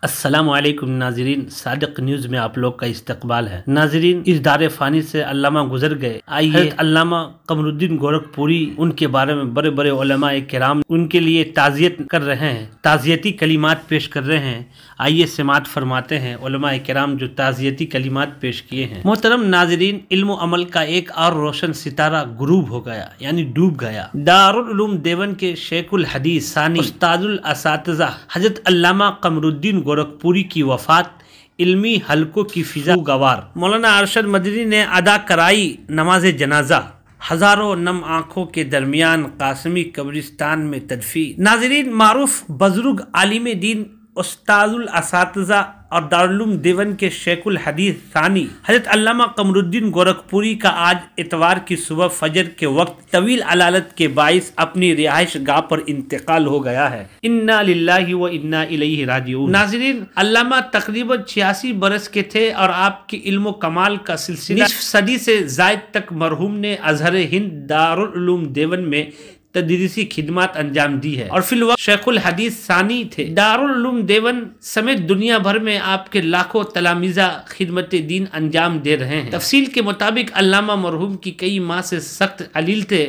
अस्सलामुअलैकुम नाजरीन, सादिक न्यूज़ में आप लोग का इस्तकबाल है। नाजरीन, इस दारे फानी से अल्लामा गुजर गए। आइए अल्लामा कमरुद्दीन गोरखपुरी, उनके बारे में बड़े बड़े उलमा किराम उनके लिए ताज़ियत कर रहे हैं, ताज़ियती कलिमात पेश कर रहे हैं। आइए समात फरमाते हैं उलमा किराम जो ताज़ियती कलिमात पेश किए हैं। मोहतरम नाजरीन, इल्म अमल का एक और रोशन सितारा गुरूब हो गया, यानी डूब गया। दारुल उलूम देवबंद के शेखुल हदीस सानी उस्तादुल असातिज़ा हजरत अल्लामा कमरुद्दीन गोरखपुरी की वफात इल्मी हलकों की फिजा गवार। मौलाना अरशद मदनी ने अदा कराई नमाज जनाजा। हजारों नम आंखों के दरमियान कासमी कब्रिस्तान में तदफीन। नाजरीन, मारूफ बुजुर्ग आलिम दीन उस्तादुल असातिज़ा और दारुल उलूम देवबंद के शेखुल हदीस सानी हजरत अल्लामा कमरुद्दीन गोरखपुरी का आज इतवार की सुबह फजर के वक्त तवील अलालत के बाइस अपनी रिहाइश गाह पर इंतकाल हो गया है। इन्ना लिल्लाहि व इन्ना इलैहि राजिऊन। नाज़रीन, अल्लामा तकरीबन 86 बरस के थे और आपके इल्म कमाल का सिलसिला निस्फ सदी से जायद तक मरहूम ने अजहर हिंद दारुल उलूम देवबंद में तदरीसी खिदमत अंजाम दी है और फिल वक्त शेखुल हदीस सानी थे। दारुल उलूम देवबंद समेत दुनिया भर में आपके लाखों तलामीज़ा खिदमत दीन अंजाम दे रहे हैं। तफसील के मुताबिक अल्लामा मरहूम की कई माह से सख्त अलील थे।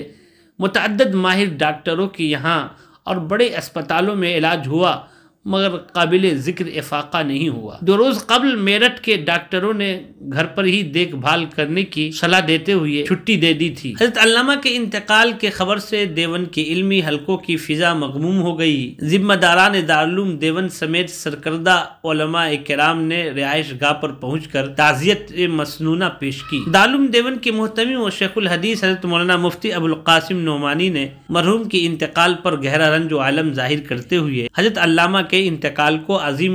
मुतअद्दिद माहिर डॉक्टरों के यहाँ और बड़े अस्पतालों में इलाज हुआ मगर काबिल ज़िक्र इफाका नहीं हुआ। 2 रोज़ कबल मेरठ के डॉक्टरों ने घर पर ही देखभाल करने की सलाह देते हुए छुट्टी दे दी थी। हज़रत अल्लामा के इंतकाल के खबर से देवबंद के इल्मी हलकों की फिजा मगमूम हो गई। जिम्मेदारान दारुल उलूम देवबंद समेत सरकर्दा उलमा किराम ने रिहाइश गाह पर पहुँच कर ताज़ियत मसनूना पेश की। दारुल उलूम देवबंद के मोहतमी व शेखुल हदीस हज़रत मौलाना मुफ्ती अबुल कासिम नोमानी ने मरहूम के इंतकाल पर गहरा रंज व आलम जाहिर करते हुए हज़रत अल्लामा के इंतकाल को अजीम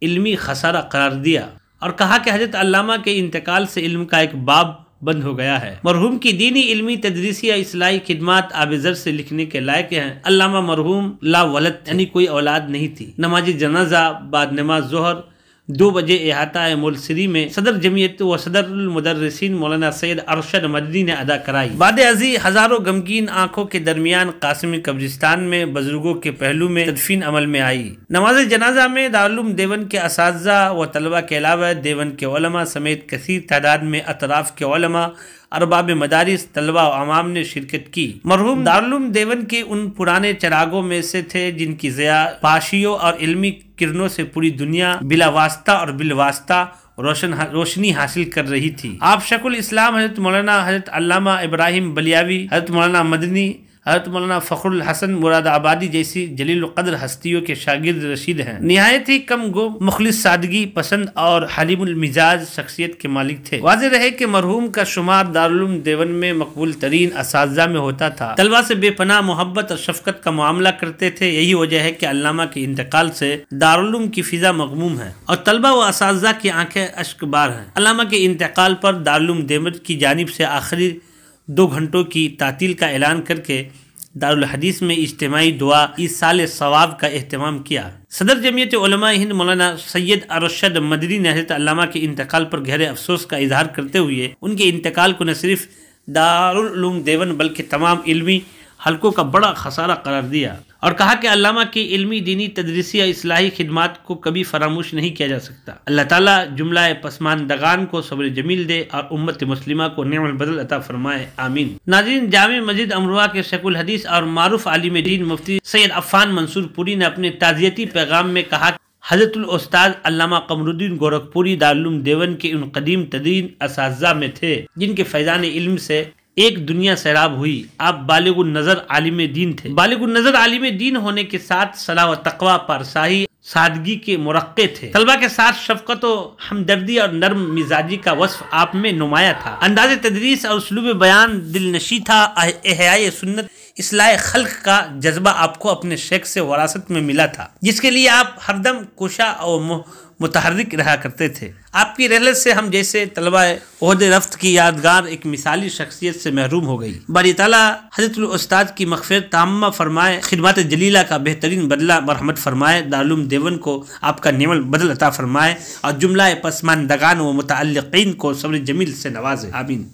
इल्मी खसारा करार दिया और कहा कि हज़रत अल्लामा के इंतकाल से इल्म का एक बाब बंद हो गया है। मरहूम की दीनी इल्मी तदरीसी या इस्लाही खिदमत आबिज़र से लिखने के लायक हैं। अल्लामा मरहूम ला वलद यानी कोई औलाद नहीं थी। नमाज जनाजा बाद नमाज ज़ोहर 2 बजे इहाता मुलसिरी में सदर जमीयत व सदरुल मुदर्रिसीन मौलाना सैयद अरशद मदनी ने अदा कराई। बाद अज़ी हजारों गमगीन आंखों के दरमियान कासमी कब्रिस्तान में बुजुर्गों के पहलू में तदफीन अमल में आई। नमाज जनाजा में दारुल उलूम देवबंद के असातिज़ा व तलबा के अलावा देवबंद के उलमा समेत कसीर तादाद में अतराफ के उलमा अरबाब मदारिस तलबा व अवाम ने शिरकत की। मरहूम दारुल उलूम देवबंद के उन पुराने चरागों में से थे जिनकी ज़िया पाशियों और इल्मी किरणों से पूरी दुनिया बिला वास्ता और बिल वास्ता रोशनी हासिल कर रही थी। आप शेखुल इस्लाम हज़रत मौलाना हज़रत अल्लामा इब्राहिम बलियावी, हज़रत मौलाना मदनी, हज़रत मौलाना फ़खरुल हसन मुरादाबादी जैसी जलील क़द्र हस्तियों के शागिर्द रशीद हैं। निहायत ही कम गो मुखलिस, सादगी पसंद और हलीमुल मिजाज शख्सियत के मालिक थे। वाज़ेह रहे कि मरहूम का शुमार दारुल उलूम देवबंद में मकबूल तरीन असातिज़ा में होता था। तलबा से बेपनाह मोहब्बत और शफ़क़त का मामला करते थे। यही वजह है कि अल्लामा के इंतकाल से दारुल उलूम की फिजा मगमूम है और तलबा व असातिज़ा की आंखें अश्कबार हैं। अल्लामा के इंतकाल पर दारुल उलूम देवबंद की जानिब से आखिरी 2 घंटों की तातील का ऐलान करके दारुल हदीस में इज्तिमाई दुआ ईसाल सवाब का एहतमाम किया। सदर जमीयत उलमा हिंद मौलाना सैयद अरशद मदनी ने हज़रत अल्लामा के इंतकाल पर गहरे अफसोस का इजहार करते हुए उनके इंतकाल को न सिर्फ दारुल उलूम देवबंद बल्कि तमाम इल्मी हलकों का बड़ा खसारा करार दिया और कहा कि अल्लामा की इल्मी दीनी तदरीसी या इस्लाही खिदमत को कभी फरामोश नहीं किया जा सकता। अल्लाह ताला जुमला पसमानदगान को सब्र जमील दे और उम्मत मुस्लिमा को नेमल बदल अता फरमाए, आमीन। नाज़रीन, जामे मस्जिद अमरुआ के शेखुल हदीस और मारूफ आलिम दीन मुफ्ती सैयद अफ़ान मंसूर पुरी ने अपने ताज़ियती पैगाम में कहा हज़रतुल उस्ताद अल्लामा कमरुद्दीन गोरखपुरी दारुल उलूम देवबंद के उन कदीम तदीन असातिज़ा में थे जिनके फैज़ान इल्म से एक दुनिया सैराब हुई। आप बालिगुन नज़र आलिम दीन थे। बालिगुन नज़र आलिम दीन होने के साथ सलाह व तक़वा, पारसाही, सादगी के मुरक्के थे। तलबा के साथ शफ़क़त व हमदर्दी और नर्म मिजाजी का वस्फ आप में नुमाया था। अंदाज़ तदरीस और उसलूब बयान दिलनशी था। इहयाए सुन्नत, इस्लाह खल्क़ का जज्बा आपको अपने शेख से वरासत में मिला था जिसके लिए आप हरदम कोशा और मुतहर्रिक रहा करते थे। आपकी रहलत से हम जैसे तलबा ओहदे रफ्त की यादगार एक मिसाली शख्सियत से महरूम हो गई। बारी ताला हज़रतुल उस्ताद की मग़फ़िरत ताम्मा फरमाए, खिदमत जलीला का बेहतरीन बदला मरहमत फरमाए, दारुल उलूम देवबंद को आपका नेमल बदल अता फरमाए और जुमला पसमानदगान व मुतअल्लिक़ीन को सब्र जमील से नवाजे, आमीन।